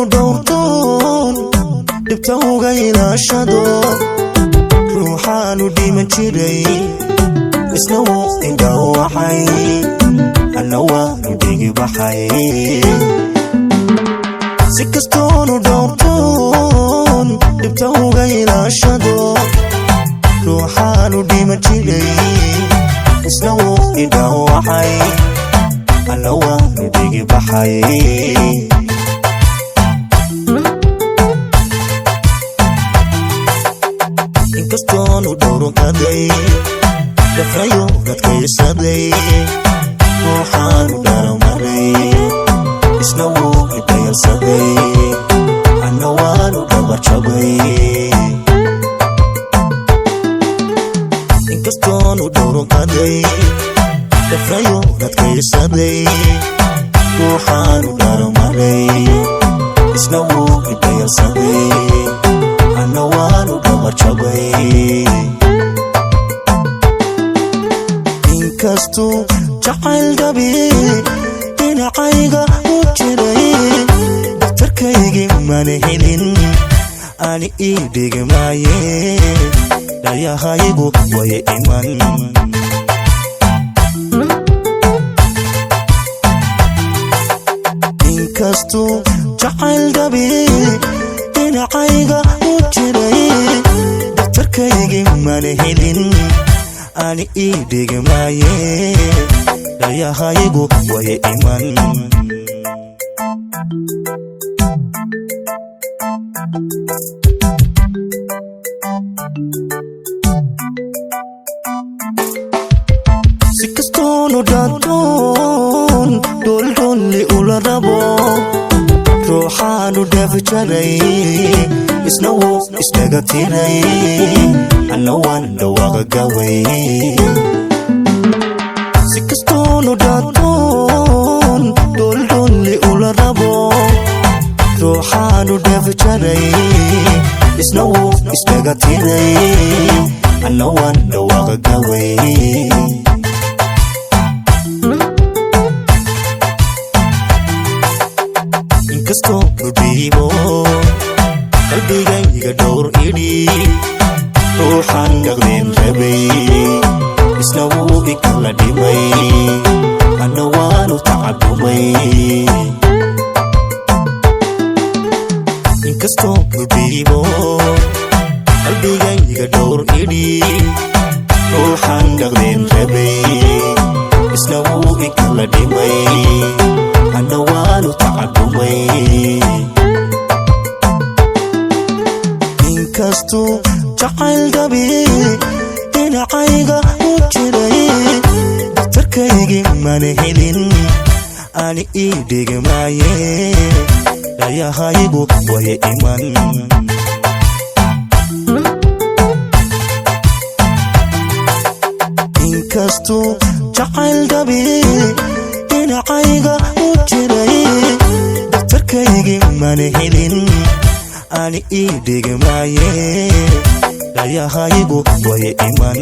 دورتون دبتوغا إلى شدو روحانو ديما جيري اسنو إنداو وحي النوانو ديجي بحي سكستونو دورتون دبتوغا إلى شدو روحانو ديما جيري اسنو إنداو وحي النوانو ديجي بحي inkastoo dhowro kaday dafrayo dadkaysaday waxaanu daramaray isna wuu idayalsaday anna waanu dhabarjabay inkastoo dhowro kaday dafrayo dadkaysaday waxaanu daramaray isna wuu idayalsaday anna waanu dhabarjabay inkastuu jacayl dhabi dhinacayga u jiray daktarkaygii mana helin ani ii dhigmaaye dhayahaygu way iman inkastuu jacayl dhabi dhinacayga u jiray daktarkaygii mana helin ani ii dhigmaaye dhayahaygu way iman sikastoonu dhaantoon dholdholli ula rabo ruuxaanu dhaafjaray isna wuu iskaga tiray anna waan dhawaaqa gaway sikastoonu dhaantoon dholdholli ula rabo ruuxaanu dhaafjaray isna wuu iskaga tiray anna waan dhawaaqa gaway inkastoo dhiibo qalbigayga dhowr idhi ruuxaan dhaqdeen rabay isna wuu ikala dhimay anna waanu tacadumay inkastoo dhiibo qalbigayga dhowr idhi ruuxaan dhaqdeen rabay isna wuu ikala dhimay anna waanu tacadumay inkastuu jacayl dhabi dhinacayga u jiray daktarkaygii mana helin ani ii dhigmaaye dhayahaygu way iman inkastuu jacayl dhabi dhinacayga u jiray daktarkaygii mana helin ani ii dhigmaaye dhayahaygu way iman